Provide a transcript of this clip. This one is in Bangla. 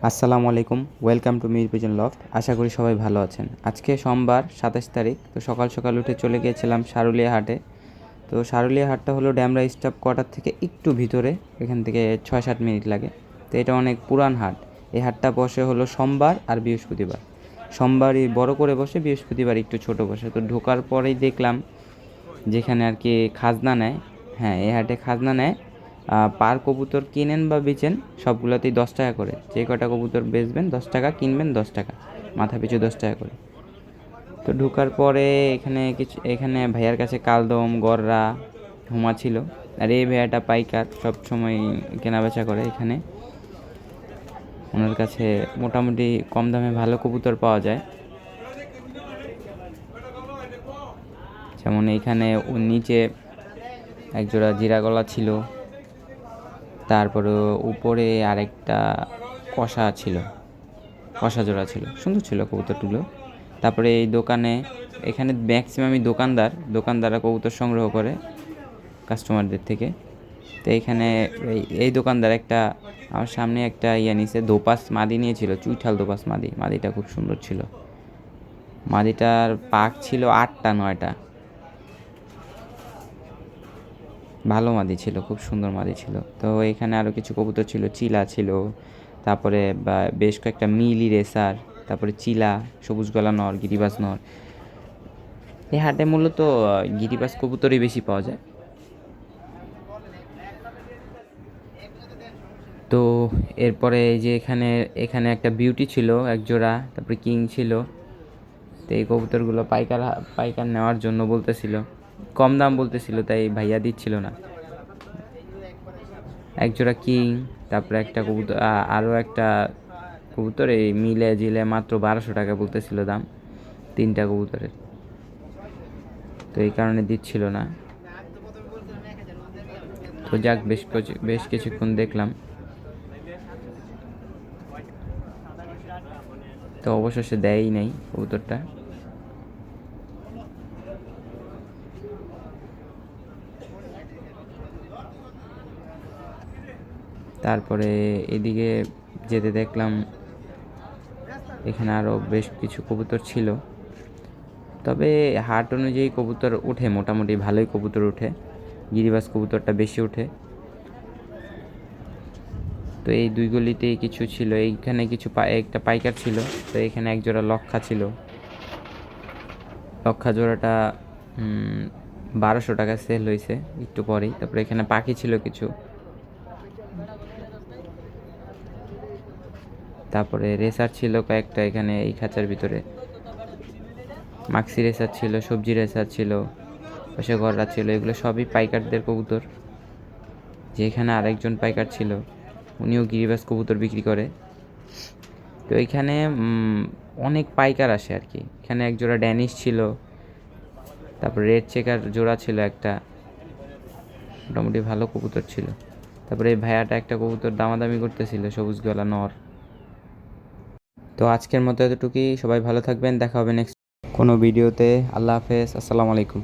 আসসালামু আলাইকুম, welcome to Mir pigeon loft. আশা করি সবাই ভালো আছেন। আজকে সোমবার 27 তারিখ। তো সকাল সকাল উঠে চলে গিয়েছিলাম সারুলিয়া হাটে। তো সারুলিয়া হাটটা হলো ড্যামরা স্টাফ কোয়ার্টার থেকে একটু ভিতরে, এখান থেকে 6-7 মিনিট লাগে। তো এটা অনেক পুরান হাট। এই হাটটা বসে হলো সোমবার আর বৃহস্পতিবার। সোমবারই বড় করে বসে, বৃহস্পতিবার একটু ছোট বসে। তো ঢোকার পরেই দেখলাম যেখানে আর কি খাজনা নেয়। হ্যাঁ, এই হাটে খাজনা নেয়। পার কবুতর কিনেন বা বেচেন সবগুলোতেই 10 টাকা করে। যে কটা কবুতর বেচবেন 10 টাকা, কিনবেন 10 টাকা, মাথা পিছু 10 টাকা করে। তো ঢোকার পরে এখানে ভাইয়ার কাছে কালদম, গররা, হুমা ছিল। আর এই ভাইয়াটা পাইকার, সব সময় কেনাবেচা করে এখানে। ওনার কাছে মোটামুটি কম দামে ভালো কবুতর পাওয়া যায়। যেমন এইখানে নিচে একজোড়া জিরা গলা ছিল, তারপরে উপরে আরেকটা কষা ছিল, কষা জোড়া ছিল, সুন্দর ছিল কবুতরগুলো। তারপরে এই দোকানে, এখানে ম্যাক্সিমামই দোকানদাররা কবুতর সংগ্রহ করে কাস্টমারদের থেকে। তো এইখানে এই দোকানদার আমার সামনে একটা নিয়েছে, দোপাস মাদি নিয়েছিল, চুইঠাল দোপাস মাদি। মাদিটা খুব সুন্দর ছিল। মাদিটার পাক ছিল 8টা-9টা, ভালো মাদি ছিল, খুব সুন্দর মাদি ছিল। তো এখানে আরও কিছু কবুতর ছিল, চিলা ছিল, তারপরে বেশ কয়েকটা মিলি রেসার, তারপরে চিলা, সবুজ গলা নর, গিরিবাজ নর। এই হাটে মূলত গিরিবাজ কবুতরই বেশি পাওয়া যায়। তো এরপরে এই যে এখানে একটা বিউটি ছিল এক জোড়া, তারপরে কিং ছিল। তো এই কবুতরগুলো পাইকার নেওয়ার জন্য বলতেছিল, কম দাম বলতেছিল, তাই ভাইয়া দিচ্ছিল না। এক জোড়া কিং, তারপরে একটা কবুতর, আরও একটা কবুতর, এই মিলে জিলে মাত্র 1200 টাকা বলতেছিল দাম, 3টা কবুতরের। তো এই কারণে দিচ্ছিল না। তো যাক, বেশ কিছুক্ষণ দেখলাম। তো অবশেষে দেয়ই নাই কবুতরটা। তারপরে এদিকে যেতে দেখলাম এখানে আরও বেশ কিছু কবুতর ছিল। তবে হাট অনুযায়ী কবুতর ওঠে, মোটামুটি ভালোই কবুতর ওঠে। গিরিবাজ কবুতরটা বেশি ওঠে। তো এই দুই গলিতেই কিছু ছিল। এইখানে একটা পাইকার ছিল। তো এখানে এক জোড়া লক্ষা ছিল। লক্ষা জোড়াটা 1200 টাকা সেল হয়েছে একটু পরেই। তারপরে এখানে পাখি ছিল কিছু। তারপরে রেসার ছিল কয়েকটা এখানে এই খাঁচার ভিতরে। মাক্সি রেসার ছিল, সবজি রেসার ছিল, পাশে গররা ছিল। এগুলো সবই পাইকারদের কবুতর। যে এখানে আরেকজন পাইকার ছিল, উনিও গিরিবাজ কবুতর বিক্রি করে। তো এখানে অনেক পাইকার আসে আর কি। এখানে এক জোড়া ড্যানিশ ছিল, তারপর রেড চেকার জোড়া ছিল একটা, মোটামুটি ভালো কবুতর ছিল। তারপরে এই ভাইয়াটা একটা কবুতর দামাদামি করতেছিল, সবুজ গলা নর। তো আজকের মতো এতটুকুই। সবাই ভালো থাকবেন, দেখা হবে নেক্সট কোনো ভিডিওতে। আল্লাহ হাফেজ, আসসালামু আলাইকুম।